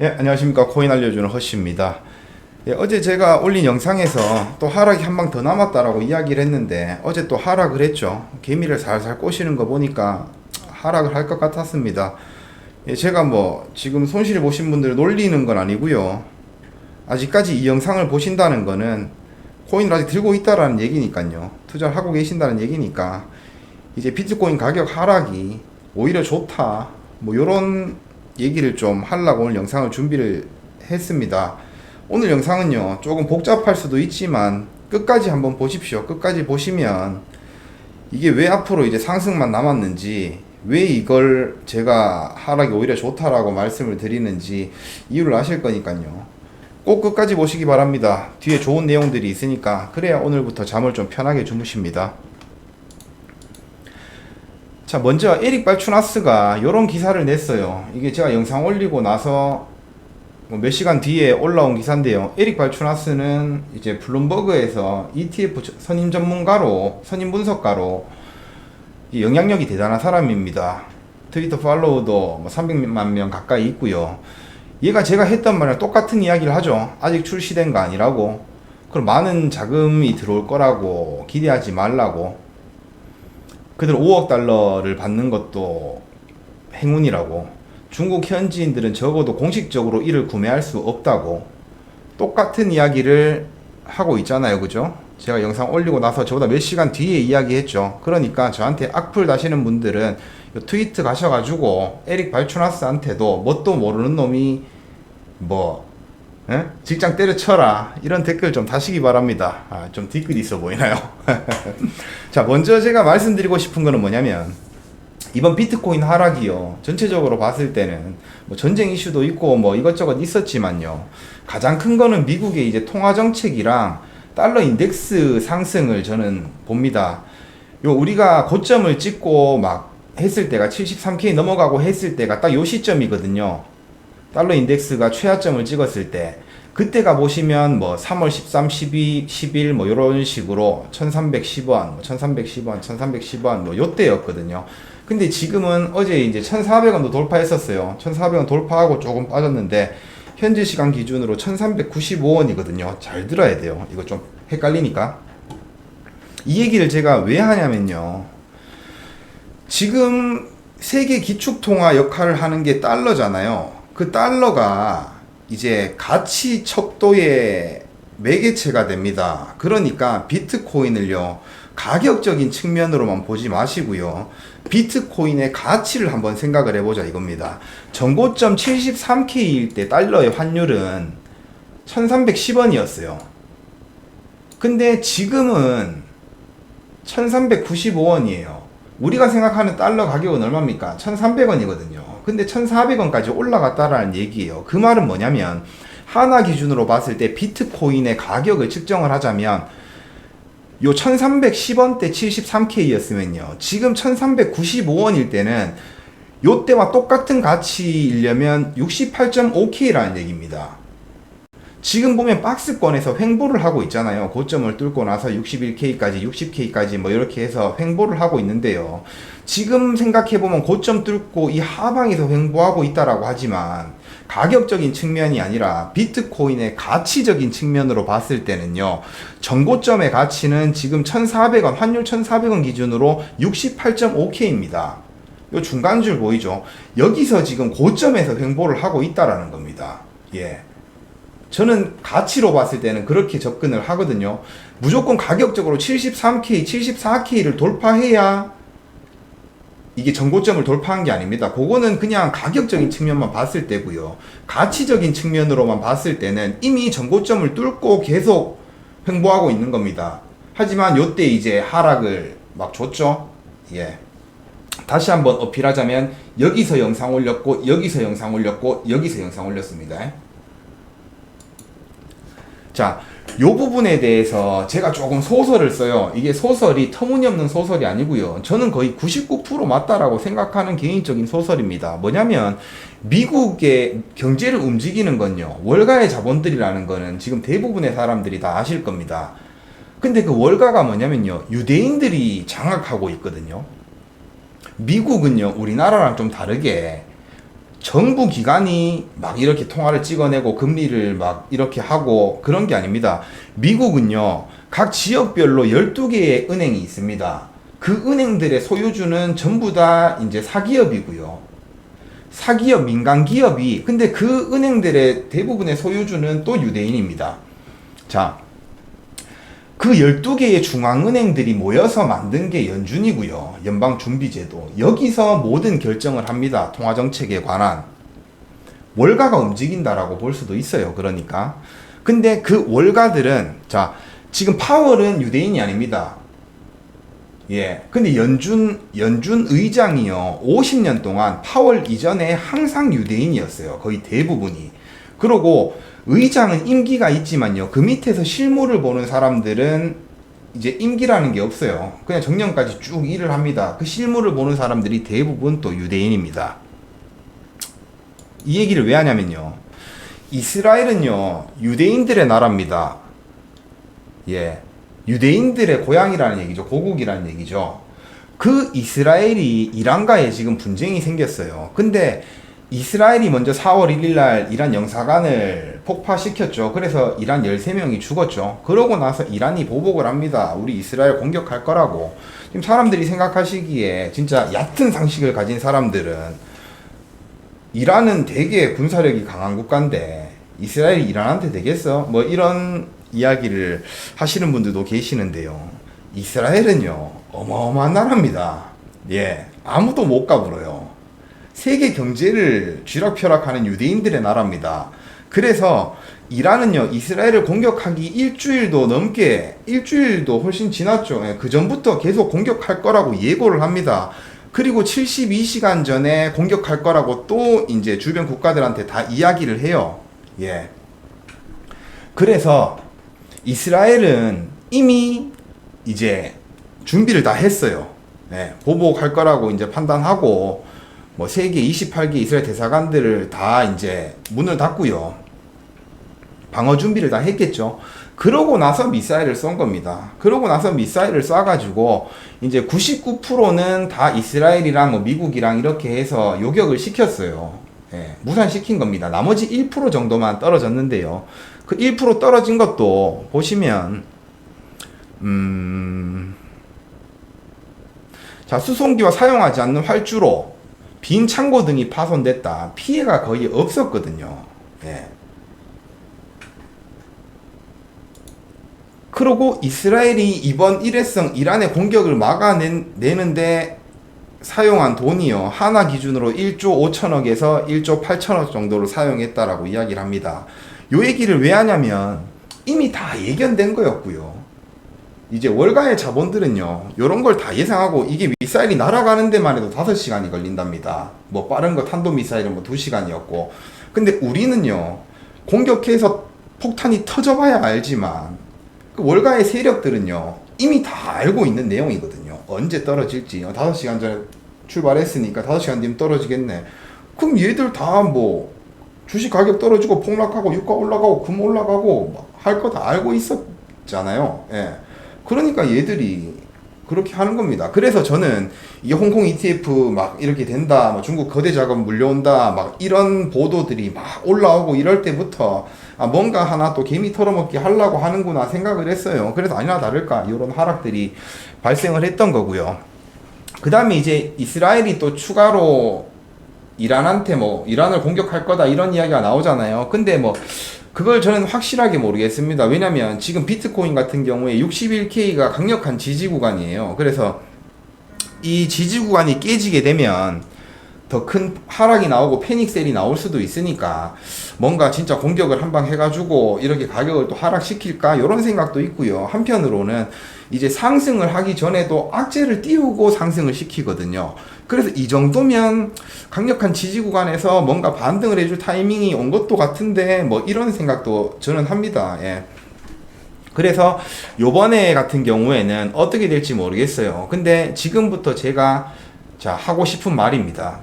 예, 안녕하십니까. 코인 알려주는 허쉬입니다. 예, 어제 제가 올린 영상에서 또 하락이 한 방 더 남았다라고 이야기를 했는데 어제 또 하락을 했죠. 개미를 살살 꼬시는 거 보니까 하락을 할 것 같았습니다. 예, 제가 뭐 지금 손실을 보신 분들을 놀리는 건 아니고요. 아직까지 이 영상을 보신다는 거는 코인을 아직 들고 있다라는 얘기니까요. 투자를 하고 계신다는 얘기니까 이제 비트코인 가격 하락이 오히려 좋다, 뭐 요런 얘기를 좀 하려고 오늘 영상을 준비를 했습니다. 오늘 영상은요 조금 복잡할 수도 있지만 끝까지 한번 보십시오. 끝까지 보시면 이게 왜 앞으로 이제 상승만 남았는지, 왜 이걸 제가 하락이 오히려 좋다라고 말씀을 드리는지 이유를 아실 거니까요. 꼭 끝까지 보시기 바랍니다. 뒤에 좋은 내용들이 있으니까. 그래야 오늘부터 잠을 좀 편하게 주무십니다. 자, 먼저 에릭 발추나스가 요런 기사를 냈어요. 이게 제가 영상 올리고 나서 몇 시간 뒤에 올라온 기사인데요. 에릭 발추나스는 이제 블룸버그에서 ETF 선임 전문가로, 선임 분석가로 영향력이 대단한 사람입니다. 트위터 팔로우도 300만 명 가까이 있고요. 얘가 제가 했던 말이랑 똑같은 이야기를 하죠. 아직 출시된 거 아니라고. 그럼 많은 자금이 들어올 거라고 기대하지 말라고. 그들 5억 달러를 받는 것도 행운이라고. 중국 현지인들은 적어도 공식적으로 이를 구매할 수 없다고. 똑같은 이야기를 하고 있잖아요. 그죠? 제가 영상 올리고 나서 저보다 몇 시간 뒤에 이야기했죠. 그러니까 저한테 악플 다시는 분들은 트위트 가셔가지고 에릭 발추나스한테도 뭣도 모르는 놈이 직장 때려쳐라, 이런 댓글 좀 다시기 바랍니다. 좀 뒤끝이 있어 보이나요? 자, 먼저 제가 말씀드리고 싶은 거는 뭐냐면, 이번 비트코인 하락이요, 전체적으로 봤을 때는 뭐 전쟁 이슈도 있고 뭐 이것저것 있었지만요, 가장 큰 거는 미국의 이제 통화 정책이랑 달러 인덱스 상승을 저는 봅니다. 우리가 고점을 찍고 막 했을 때가 73K 넘어가고 했을 때가 딱 요 시점이거든요. 달러 인덱스가 최하점을 찍었을 때, 그때가 보시면 뭐 3월 13, 12, 11 뭐 요런 식으로 1310원, 1310원, 1310원 뭐 요때였거든요. 근데 지금은 어제 이제 1400원도 돌파했었어요. 1400원 돌파하고 조금 빠졌는데 현재 시간 기준으로 1395원이거든요. 잘 들어야 돼요. 이거 좀 헷갈리니까. 이 얘기를 제가 왜 하냐면요, 지금 세계 기축통화 역할을 하는 게 달러잖아요. 그 달러가 이제 가치 척도의 매개체가 됩니다. 그러니까 비트코인을요, 가격적인 측면으로만 보지 마시고요, 비트코인의 가치를 한번 생각을 해보자 이겁니다. 전고점 73K일 때 달러의 환율은 1310원이었어요. 근데 지금은 1395원이에요. 우리가 생각하는 달러 가격은 얼마입니까? 1300원이거든요. 근데 1400원까지 올라갔다라는 얘기예요. 그 말은 뭐냐면, 하나 기준으로 봤을 때 비트코인의 가격을 측정을 하자면 요 1310원대 73K였으면요, 지금 1395원일 때는 요 때와 똑같은 가치이려면 68.5K라는 얘기입니다. 지금 보면 박스권에서 횡보를 하고 있잖아요. 고점을 뚫고 나서 61K까지, 60K까지 뭐 이렇게 해서 횡보를 하고 있는데요, 지금 생각해보면 고점 뚫고 이 하방에서 횡보하고 있다라고 하지만 가격적인 측면이 아니라 비트코인의 가치적인 측면으로 봤을 때는요, 전고점의 가치는 지금 1400원, 환율 1400원 기준으로 68.5K입니다. 요 중간줄 보이죠? 여기서 지금 고점에서 횡보를 하고 있다라는 겁니다. 예. 저는 가치로 봤을 때는 그렇게 접근을 하거든요. 무조건 가격적으로 73K, 74K를 돌파해야 이게 전고점을 돌파한 게 아닙니다. 그거는 그냥 가격적인 측면만 봤을 때고요. 가치적인 측면으로만 봤을 때는 이미 전고점을 뚫고 계속 횡보하고 있는 겁니다. 하지만 요때 이제 하락을 막 줬죠. 예. 다시 한번 어필하자면, 여기서 영상 올렸고, 여기서 영상 올렸고, 여기서 영상 올렸습니다. 자, 요 부분에 대해서 제가 조금 소설을 써요. 이게 소설이 터무니없는 소설이 아니고요, 저는 거의 99% 맞다라고 생각하는 개인적인 소설입니다. 뭐냐면, 미국의 경제를 움직이는 건요, 월가의 자본들이라는 거는 지금 대부분의 사람들이 다 아실 겁니다. 근데 그 월가가 뭐냐면요, 유대인들이 장악하고 있거든요. 미국은요, 우리나라랑 좀 다르게 정부 기관이 막 이렇게 통화를 찍어내고 금리를 막 이렇게 하고 그런 게 아닙니다. 미국은요, 각 지역별로 12개의 은행이 있습니다. 그 은행들의 소유주는 전부 다 이제 사기업이고요. 사기업, 민간기업이, 근데 그 은행들의 대부분의 소유주는 또 유대인입니다. 자, 그 12개의 중앙은행들이 모여서 만든 게 연준이고요. 연방준비제도. 여기서 모든 결정을 합니다. 통화정책에 관한. 월가가 움직인다라고 볼 수도 있어요. 그러니까. 근데 그 월가들은, 자, 지금 파월은 유대인이 아닙니다. 예. 근데 연준 의장이요. 50년 동안 파월 이전에 항상 유대인이었어요. 거의 대부분이. 그러고 의장은 임기가 있지만요. 그 밑에서 실무를 보는 사람들은 이제 임기라는 게 없어요. 그냥 정년까지 쭉 일을 합니다. 그 실무를 보는 사람들이 대부분 또 유대인입니다. 이 얘기를 왜 하냐면요. 이스라엘은요, 유대인들의 나라입니다. 예. 유대인들의 고향이라는 얘기죠. 고국이라는 얘기죠. 그 이스라엘이 이란과에 지금 분쟁이 생겼어요. 근데 이스라엘이 먼저 4월 1일 날 이란 영사관을 폭파시켰죠. 그래서 이란 13명이 죽었죠. 그러고 나서 이란이 보복을 합니다. 우리 이스라엘 공격할 거라고. 지금 사람들이 생각하시기에 진짜 얕은 상식을 가진 사람들은 이란은 되게 군사력이 강한 국가인데 이스라엘이 이란한테 되겠어? 뭐 이런 이야기를 하시는 분들도 계시는데요. 이스라엘은요, 어마어마한 나라입니다. 예, 아무도 못 가불어요. 세계 경제를 쥐락펴락하는 유대인들의 나라입니다. 그래서 이란은요, 이스라엘을 공격하기 일주일도 훨씬 지났죠. 예, 그 전부터 계속 공격할 거라고 예고를 합니다. 그리고 72시간 전에 공격할 거라고 또 이제 주변 국가들한테 다 이야기를 해요. 예. 그래서 이스라엘은 이미 이제 준비를 다 했어요. 예, 보복할 거라고 이제 판단하고 뭐 세계 28개 이스라엘 대사관들을 다 이제 문을 닫고요. 방어 준비를 다 했겠죠. 그러고 나서 미사일을 쏜 겁니다. 그러고 나서 미사일을 쏴가지고 이제 99%는 다 이스라엘이랑 뭐 미국이랑 이렇게 해서 요격을 시켰어요. 예, 무산시킨 겁니다. 나머지 1% 정도만 떨어졌는데요. 그 1% 떨어진 것도 보시면 자, 수송기와 사용하지 않는 활주로, 빈 창고 등이 파손됐다. 피해가 거의 없었거든요. 예. 그리고 이스라엘이 이번 일회성 이란의 공격을 막아내는데 사용한 돈이요, 하나 기준으로 1조 5천억에서 1조 8천억 정도를 사용했다라고 이야기를 합니다. 요 얘기를 왜 하냐면 이미 다 예견된 거였고요. 이제 월가의 자본들은요, 요런 걸 다 예상하고, 이게 미사일이 날아가는 데만 해도 5시간이 걸린답니다. 뭐 빠른 거 탄도미사일은 뭐 2시간이었고. 근데 우리는요, 공격해서 폭탄이 터져봐야 알지만 그 월가의 세력들은요, 이미 다 알고 있는 내용이거든요. 언제 떨어질지. 5시간 전에 출발했으니까 5시간 뒤면 떨어지겠네. 그럼 얘들 다 뭐 주식 가격 떨어지고 폭락하고 유가 올라가고 금 올라가고 할 거 다 알고 있었잖아요. 예. 그러니까 얘들이 그렇게 하는 겁니다. 그래서 저는 이 홍콩 ETF 막 이렇게 된다, 뭐 중국 거대 자금 물려온다, 막 이런 보도들이 막 올라오고 이럴 때부터 아, 뭔가 하나 또 개미 털어먹기 하려고 하는구나 생각을 했어요. 그래서 아니나 다를까 이런 하락들이 발생을 했던 거고요. 그 다음에 이제 이스라엘이 또 추가로 이란한테 뭐 이란을 공격할 거다 이런 이야기가 나오잖아요. 근데 뭐 그걸 저는 확실하게 모르겠습니다. 왜냐면 지금 비트코인 같은 경우에 61K가 강력한 지지 구간이에요. 그래서 이 지지 구간이 깨지게 되면 더 큰 하락이 나오고 패닉셀이 나올 수도 있으니까 뭔가 진짜 공격을 한 방 해가지고 이렇게 가격을 또 하락시킬까 이런 생각도 있고요. 한편으로는 이제 상승을 하기 전에도 악재를 띄우고 상승을 시키거든요. 그래서 이 정도면 강력한 지지 구간에서 뭔가 반등을 해줄 타이밍이 온 것도 같은데 뭐 이런 생각도 저는 합니다. 예. 그래서 요번에 같은 경우에는 어떻게 될지 모르겠어요. 근데 지금부터 제가 하고 싶은 말입니다.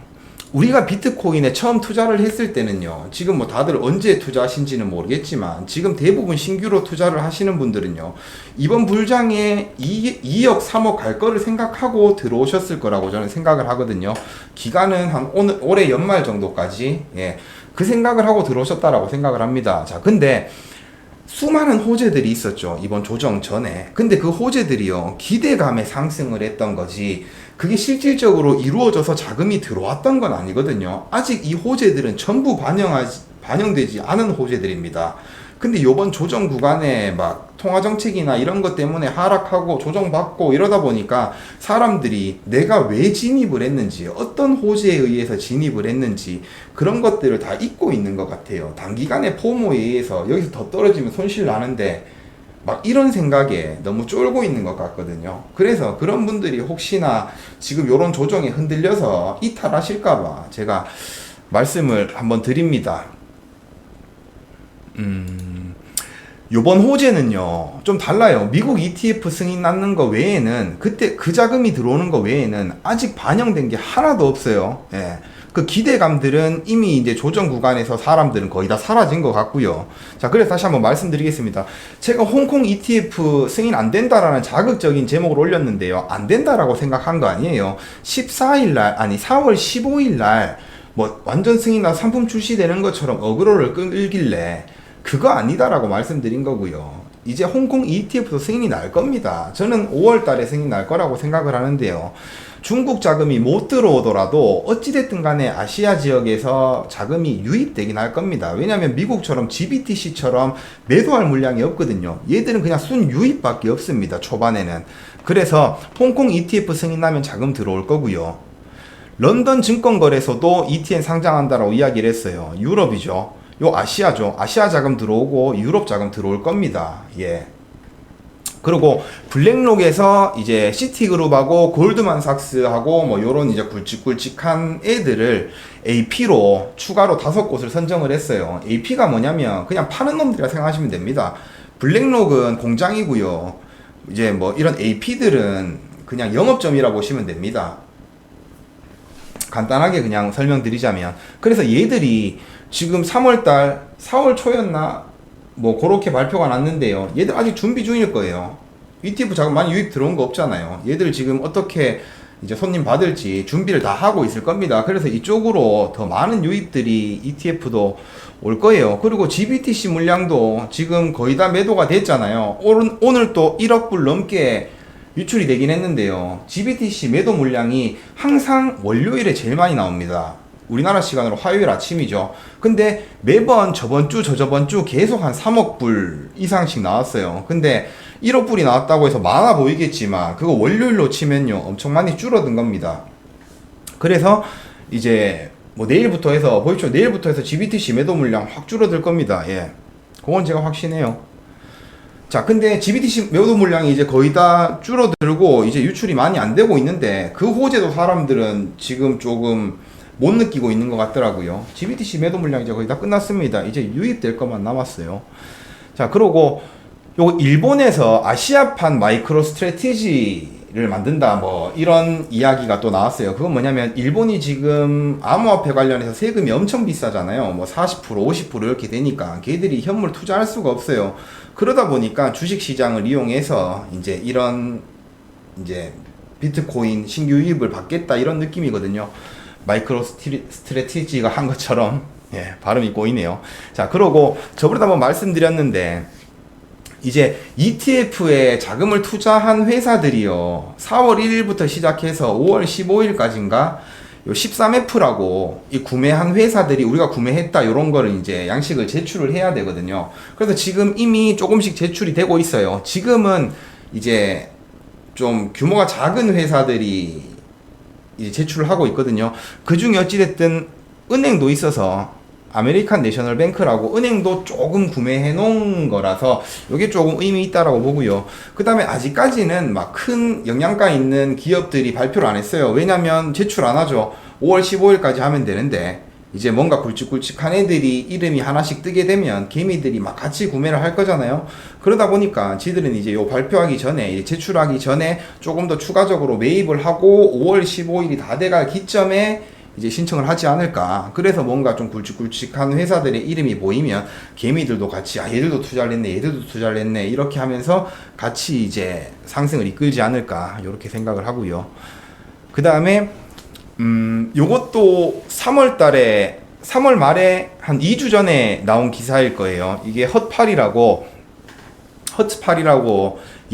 우리가 비트코인에 처음 투자를 했을 때는요, 지금 뭐 다들 언제 투자하신지는 모르겠지만, 지금 대부분 신규로 투자를 하시는 분들은요, 이번 불장에 2억, 3억 갈 거를 생각하고 들어오셨을 거라고 저는 생각을 하거든요. 기간은 한 올해 연말 정도까지, 예, 그 생각을 하고 들어오셨다라고 생각을 합니다. 자, 근데, 수많은 호재들이 있었죠. 이번 조정 전에. 근데 그 호재들이요, 기대감에 상승을 했던 거지, 그게 실질적으로 이루어져서 자금이 들어왔던 건 아니거든요. 아직 이 호재들은 전부 반영되지 않은 호재들입니다. 근데 요번 조정 구간에 막 통화정책이나 이런 것 때문에 하락하고 조정받고 이러다 보니까 사람들이 내가 왜 진입을 했는지, 어떤 호재에 의해서 진입을 했는지 그런 것들을 다 잊고 있는 것 같아요. 단기간에 포모에 의해서 여기서 더 떨어지면 손실 나는데 막 이런 생각에 너무 쫄고 있는 것 같거든요. 그래서 그런 분들이 혹시나 지금 요런 조정에 흔들려서 이탈하실까봐 제가 말씀을 한번 드립니다. 요번 호재는요, 좀 달라요. 미국 ETF 승인 났는 거 외에는, 그때 그 자금이 들어오는 거 외에는 아직 반영된 게 하나도 없어요. 예. 그 기대감들은 이미 이제 조정 구간에서 사람들은 거의 다 사라진 것 같고요. 자, 그래서 다시 한번 말씀드리겠습니다. 제가 홍콩 ETF 승인 안 된다라는 자극적인 제목을 올렸는데요. 안 된다라고 생각한 거 아니에요. 14일날, 아니 4월 15일날 뭐 완전 승인나 상품 출시되는 것처럼 어그로를 끌길래 그거 아니다라고 말씀드린 거고요. 이제 홍콩 ETF도 승인이 날 겁니다. 저는 5월 달에 승인 날 거라고 생각을 하는데요. 중국 자금이 못 들어오더라도 어찌됐든 간에 아시아 지역에서 자금이 유입되긴 할 겁니다. 왜냐하면 미국처럼 GBTC처럼 매도할 물량이 없거든요. 얘들은 그냥 순 유입밖에 없습니다. 초반에는. 그래서 홍콩 ETF 승인 나면 자금 들어올 거고요. 런던 증권거래소도 ETN 상장한다라고 이야기를 했어요. 유럽이죠. 요 아시아죠. 아시아 자금 들어오고 유럽 자금 들어올 겁니다. 예. 그리고 블랙록에서 이제 시티그룹하고 골드만삭스하고 뭐 요런 이제 굵직굵직한 애들을 AP로 추가로 5곳을 선정을 했어요. AP가 뭐냐면 그냥 파는 놈들이라 생각하시면 됩니다. 블랙록은 공장이고요. 이제 뭐 이런 AP들은 그냥 영업점이라 보시면 됩니다. 간단하게 그냥 설명드리자면, 그래서 얘들이 지금 3월달 4월 초였나 뭐 그렇게 발표가 났는데요. 얘들 아직 준비 중일 거예요. ETF 자금 많이 유입 들어온 거 없잖아요. 얘들 지금 어떻게 이제 손님 받을지 준비를 다 하고 있을 겁니다. 그래서 이쪽으로 더 많은 유입들이 ETF도 올 거예요. 그리고 GBTC 물량도 지금 거의 다 매도가 됐잖아요. 오늘 또 1억 불 넘게 유출이 되긴 했는데요. GBTC 매도 물량이 항상 월요일에 제일 많이 나옵니다. 우리나라 시간으로 화요일 아침이죠. 근데 매번 저번주 저저번주 계속 한 3억 불 이상씩 나왔어요. 근데 1억 불이 나왔다고 해서 많아 보이겠지만 그거 월요일로 치면요 엄청 많이 줄어든 겁니다. 그래서 이제 뭐 내일부터 해서 보이죠? 내일부터 해서 GBTC 매도 물량 확 줄어들 겁니다. 예, 그건 제가 확신해요. 자, 근데 GBTC 매도 물량이 이제 거의 다 줄어들고 이제 유출이 많이 안 되고 있는데 그 호재도 사람들은 지금 조금 못 느끼고 있는 것 같더라고요. GBTC 매도 물량 이제 거의 다 끝났습니다. 이제 유입될 것만 남았어요. 자, 그리고 요거 일본에서 아시아판 마이크로 스트래티지를 만든다 뭐 이런 이야기가 또 나왔어요. 그건 뭐냐면 일본이 지금 암호화폐 관련해서 세금이 엄청 비싸잖아요. 뭐 40% 50% 이렇게 되니까 걔들이 현물 투자할 수가 없어요. 그러다 보니까 주식 시장을 이용해서 이제 이런 이제 비트코인 신규 유입을 받겠다 이런 느낌이거든요. 마이크로 스트래티지가 한 것처럼. 예, 발음이 꼬이네요. 자, 그러고 저번에 한번 말씀드렸는데 이제 ETF에 자금을 투자한 회사들이요 4월 1일부터 시작해서 5월 15일까지인가 요 13F라고 이 구매한 회사들이 우리가 구매했다 요런 거를 이제 양식을 제출을 해야 되거든요. 그래서 지금 이미 조금씩 제출이 되고 있어요. 지금은 이제 좀 규모가 작은 회사들이 이제 제출을 하고 있거든요. 그 중에 어찌됐든 은행도 있어서 아메리칸 내셔널 뱅크라고 은행도 조금 구매해 놓은 거라서 이게 조금 의미 있다라고 보고요. 그 다음에 아직까지는 막 큰 영양가 있는 기업들이 발표를 안 했어요. 왜냐면 제출 안 하죠. 5월 15일까지 하면 되는데 이제 뭔가 굵직굵직한 애들이 이름이 하나씩 뜨게 되면 개미들이 막 같이 구매를 할 거잖아요. 그러다 보니까 지들은 이제 요 발표하기 전에 제출하기 전에 조금 더 추가적으로 매입을 하고 5월 15일이 다 돼갈 기점에 이제 신청을 하지 않을까. 그래서 뭔가 좀 굵직굵직한 회사들의 이름이 보이면 개미들도 같이 얘들도 투자를 했네, 얘들도 투자를 했네, 이렇게 하면서 같이 이제 상승을 이끌지 않을까, 이렇게 생각을 하고요. 그 다음에 요것도 3월 말에 한 2주 전에 나온 기사일 거예요. 이게 헛팔이라고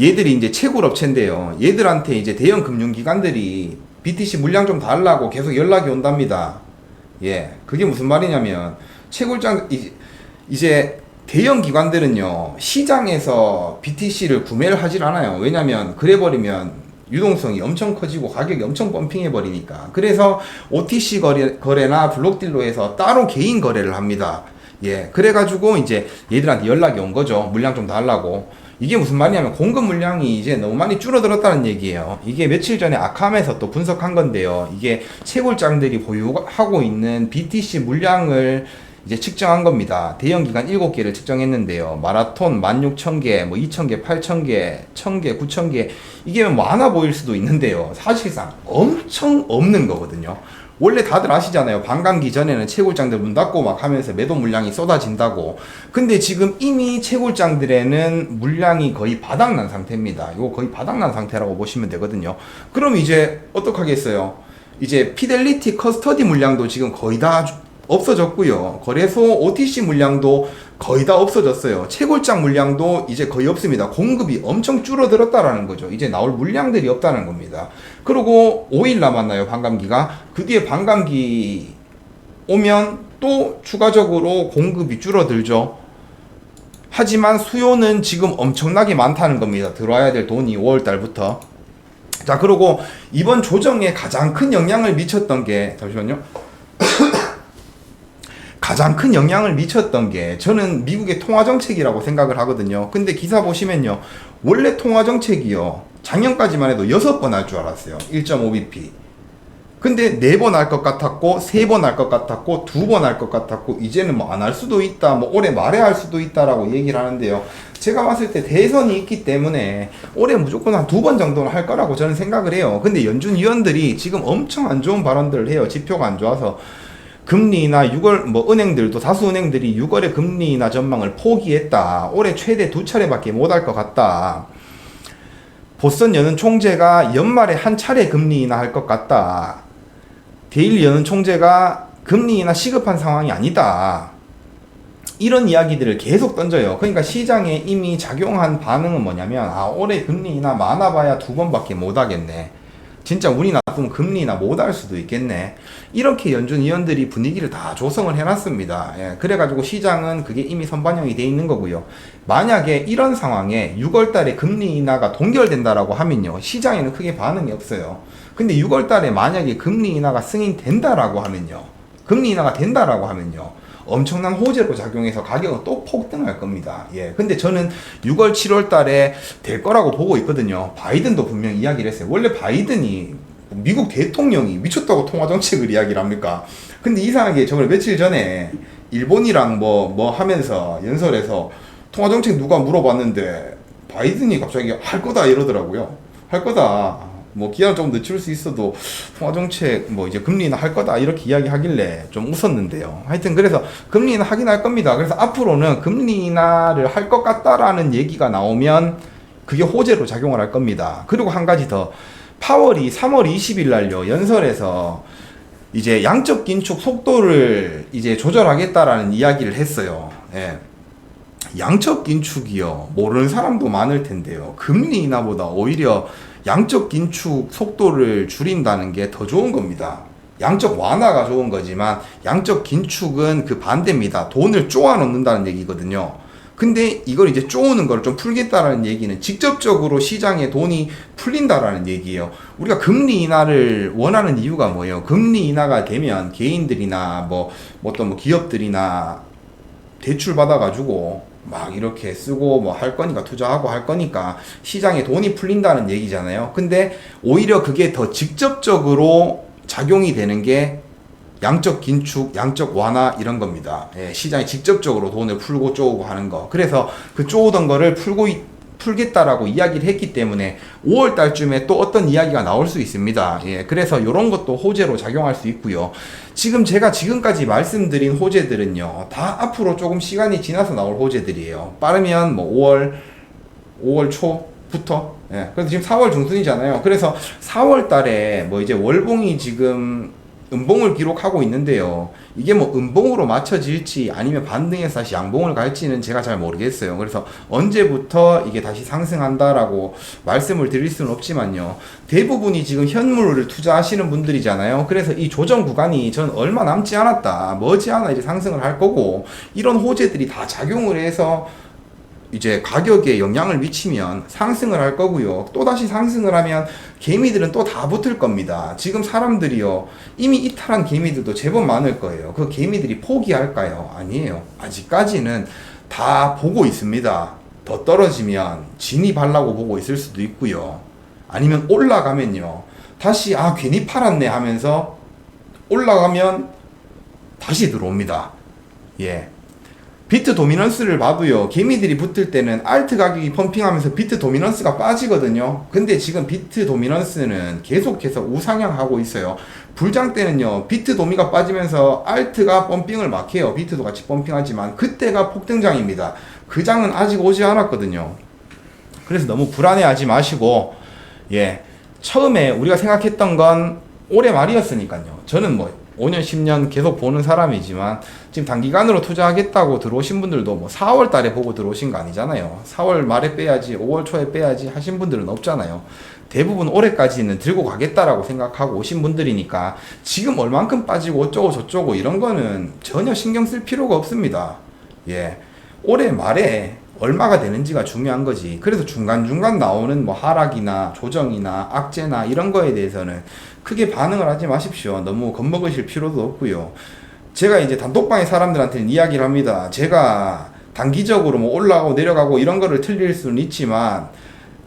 얘들이 이제 채굴 업체인데요. 얘들한테 이제 대형 금융기관들이 BTC 물량 좀 달라고 계속 연락이 온답니다. 예, 그게 무슨 말이냐면 채굴장 이제 대형 기관들은요 시장에서 BTC를 구매를 하질 않아요. 왜냐면 그래 버리면 유동성이 엄청 커지고 가격이 엄청 펌핑해 버리니까. 그래서 OTC 거래나 블록딜로에서 따로 개인 거래를 합니다. 예, 그래가지고 이제 얘들한테 연락이 온 거죠. 물량 좀 달라고. 이게 무슨 말이냐면 공급 물량이 이제 너무 많이 줄어들었다는 얘기예요. 이게 며칠 전에 아캄에서 또 분석한 건데요. 이게 채굴장들이 보유하고 있는 BTC 물량을 이제 측정한 겁니다. 대형 기관 7개를 측정했는데요. 마라톤 16,000개, 뭐 2,000개, 8,000개, 1,000개, 9,000개. 이게 많아 보일 수도 있는데요. 사실상 엄청 없는 거거든요. 원래 다들 아시잖아요. 반감기 전에는 채굴장들 문 닫고 막 하면서 매도 물량이 쏟아진다고. 근데 지금 이미 채굴장들에는 물량이 거의 바닥난 상태입니다. 이거 거의 바닥난 상태라고 보시면 되거든요. 그럼 이제 어떡하겠어요? 이제 피델리티 커스터디 물량도 지금 거의 다 없어졌고요. 거래소 OTC 물량도 거의 다 없어졌어요. 채굴장 물량도 이제 거의 없습니다. 공급이 엄청 줄어들었다라는 거죠. 이제 나올 물량들이 없다는 겁니다. 그리고 5일 남았나요, 반감기가? 그 뒤에 반감기 오면 또 추가적으로 공급이 줄어들죠. 하지만 수요는 지금 엄청나게 많다는 겁니다. 들어와야 될 돈이 5월달부터. 자, 그리고 이번 조정에 가장 큰 영향을 미쳤던 게, 잠시만요. 가장 큰 영향을 미쳤던 게 저는 미국의 통화정책이라고 생각을 하거든요. 근데 기사 보시면요. 원래 통화정책이요. 작년까지만 해도 6번 할 줄 알았어요. 1.5bp. 근데 4번 할 것 같았고 3번 할 것 같았고 2번 할 것 같았고 이제는 뭐 안 할 수도 있다. 뭐 올해 말에 할 수도 있다라고 얘기를 하는데요. 제가 봤을 때 대선이 있기 때문에 올해 무조건 한 2번 정도는 할 거라고 저는 생각을 해요. 근데 연준 위원들이 지금 엄청 안 좋은 발언들을 해요. 지표가 안 좋아서. 금리나 6월 뭐 은행들도 다수 은행들이 6월에 금리나 전망을 포기했다. 올해 최대 2차례밖에 못 할 것 같다. 보선 여는 총재가 연말에 한 차례 금리 인하 할 것 같다. 데일리 여는 총재가 금리 인하 시급한 상황이 아니다. 이런 이야기들을 계속 던져요. 그러니까 시장에 이미 작용한 반응은 뭐냐면 올해 금리 인하 많아봐야 2번밖에 못 하겠네. 진짜 운이 나쁘면 금리 인하 못 할 수도 있겠네. 이렇게 연준 위원들이 분위기를 다 조성을 해놨습니다. 예, 그래가지고 시장은 그게 이미 선반영이 돼 있는 거고요. 만약에 이런 상황에 6월 달에 금리 인하가 동결된다라고 하면요. 시장에는 크게 반응이 없어요. 근데 6월 달에 만약에 금리 인하가 승인된다라고 하면요. 금리 인하가 된다라고 하면요. 엄청난 호재로 작용해서 가격은 또 폭등할 겁니다. 예. 근데 저는 6월, 7월 달에 될 거라고 보고 있거든요. 바이든도 분명히 이야기를 했어요. 원래 바이든이 미국 대통령이 미쳤다고 통화정책을 이야기를 합니까? 근데 이상하게 정말 며칠 전에 일본이랑 뭐 하면서 연설에서 통화정책 누가 물어봤는데 바이든이 갑자기 할 거다 이러더라고요. 할 거다. 뭐 기한을 좀 늦출 수 있어도 통화정책 뭐 이제 금리 인하 할 거다 이렇게 이야기하길래 좀 웃었는데요. 하여튼 그래서 금리 인하 하긴 할 겁니다. 그래서 앞으로는 금리 인하를 할 것 같다라는 얘기가 나오면 그게 호재로 작용을 할 겁니다. 그리고 한 가지 더, 파월이 3월 20일 날요 연설에서 이제 양적 긴축 속도를 이제 조절하겠다라는 이야기를 했어요. 예. 양적 긴축이요. 모르는 사람도 많을 텐데요. 금리 인하보다 오히려 양적 긴축 속도를 줄인다는 게 더 좋은 겁니다. 양적 완화가 좋은 거지만 양적 긴축은 그 반대입니다. 돈을 쪼아 넣는다는 얘기거든요. 근데 이걸 이제 쪼우는 걸 좀 풀겠다라는 얘기는 직접적으로 시장에 돈이 풀린다라는 얘기예요. 우리가 금리 인하를 원하는 이유가 뭐예요? 금리 인하가 되면 개인들이나 어떤 기업들이나 대출 받아가지고 막 이렇게 쓰고 뭐 할 거니까 투자하고 할 거니까 시장에 돈이 풀린다는 얘기잖아요. 근데 오히려 그게 더 직접적으로 작용이 되는 게 양적 긴축, 양적 완화 이런 겁니다. 예, 시장이 직접적으로 돈을 풀고 쪼우고 하는 거. 그래서 그 쪼우던 거를 풀겠다라고 이야기를 했기 때문에 5월 달쯤에 또 어떤 이야기가 나올 수 있습니다. 예, 그래서 이런 것도 호재로 작용할 수 있고요. 지금 제가 지금까지 말씀드린 호재들은요, 다 앞으로 조금 시간이 지나서 나올 호재들이에요. 빠르면 뭐 5월 초부터. 예, 그래서 지금 4월 중순이잖아요. 그래서 4월 달에 뭐 이제 월봉이 지금 음봉을 기록하고 있는데요. 이게 뭐 음봉으로 맞춰질지 아니면 반등해서 다시 양봉을 갈지는 제가 잘 모르겠어요. 그래서 언제부터 이게 다시 상승한다라고 말씀을 드릴 수는 없지만요. 대부분이 지금 현물을 투자하시는 분들이잖아요. 그래서 이 조정 구간이 전 얼마 남지 않았다. 머지않아 이제 상승을 할 거고, 이런 호재들이 다 작용을 해서 이제 가격에 영향을 미치면 상승을 할 거고요. 또 다시 상승을 하면 개미들은 또 다 붙을 겁니다. 지금 사람들이요, 이미 이탈한 개미들도 제법 많을 거예요. 그 개미들이 포기할까요? 아니에요. 아직까지는 다 보고 있습니다. 더 떨어지면 진입하려고 보고 있을 수도 있고요. 아니면 올라가면요, 다시 괜히 팔았네 하면서 올라가면 다시 들어옵니다. 예. 비트 도미넌스를 봐도요, 개미들이 붙을 때는 알트 가격이 펌핑하면서 비트 도미넌스가 빠지거든요. 근데 지금 비트 도미넌스는 계속해서 우상향하고 있어요. 불장 때는요, 비트 도미가 빠지면서 알트가 펌핑을 막 해요. 비트도 같이 펌핑하지만 그때가 폭등장입니다. 그 장은 아직 오지 않았거든요. 그래서 너무 불안해하지 마시고, 예, 처음에 우리가 생각했던 건 올해 말이었으니까요. 저는 뭐 5년, 10년 계속 보는 사람이지만 지금 단기간으로 투자하겠다고 들어오신 분들도 뭐 4월 달에 보고 들어오신 거 아니잖아요. 4월 말에 빼야지, 5월 초에 빼야지 하신 분들은 없잖아요. 대부분 올해까지는 들고 가겠다라고 생각하고 오신 분들이니까 지금 얼만큼 빠지고 어쩌고 저쩌고 이런 거는 전혀 신경 쓸 필요가 없습니다. 예, 올해 말에 얼마가 되는지가 중요한 거지. 그래서 중간중간 나오는 뭐 하락이나 조정이나 악재나 이런 거에 대해서는 크게 반응을 하지 마십시오. 너무 겁먹으실 필요도 없고요. 제가 이제 단톡방의 사람들한테는 이야기를 합니다. 제가 단기적으로 뭐 올라가고 내려가고 이런 거를 틀릴 수는 있지만,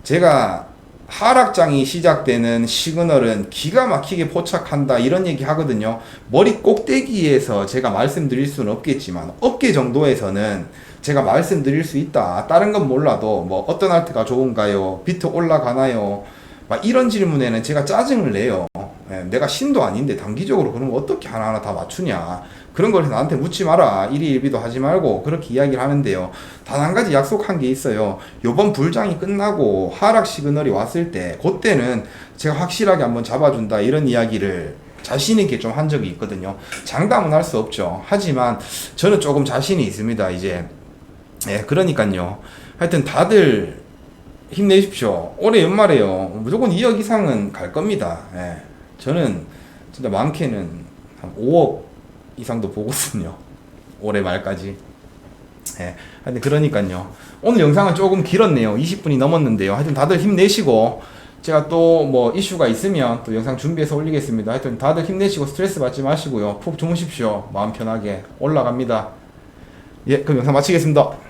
제가 하락장이 시작되는 시그널은 기가 막히게 포착한다 이런 얘기 하거든요. 머리 꼭대기에서 제가 말씀드릴 수는 없겠지만 어깨 정도에서는 제가 말씀드릴 수 있다. 다른 건 몰라도 뭐 어떤 알트가 좋은가요? 비트 올라가나요? 막 이런 질문에는 제가 짜증을 내요. 예, 내가 신도 아닌데 단기적으로 그런 거 어떻게 하나하나 다 맞추냐. 그런 걸 나한테 묻지 마라. 일희일비도 하지 말고 그렇게 이야기를 하는데요. 단 한 가지 약속한 게 있어요. 요번 불장이 끝나고 하락 시그널이 왔을 때, 그때는 제가 확실하게 한번 잡아준다 이런 이야기를 자신 있게 좀 한 적이 있거든요. 장담은 할 수 없죠. 하지만 저는 조금 자신이 있습니다. 이제 예, 그러니까요. 하여튼 다들 힘내십시오. 올해 연말에요, 무조건 2억 이상은 갈 겁니다. 예, 저는 진짜 많게는 한 5억 이상도 보거든요. 올해 말까지. 예, 하여튼 그러니까요. 오늘 영상은 조금 길었네요. 20분이 넘었는데요. 하여튼 다들 힘내시고, 제가 또 뭐 이슈가 있으면 또 영상 준비해서 올리겠습니다. 하여튼 다들 힘내시고 스트레스 받지 마시고요. 푹 주무십시오. 마음 편하게 올라갑니다. 예, 그럼 영상 마치겠습니다.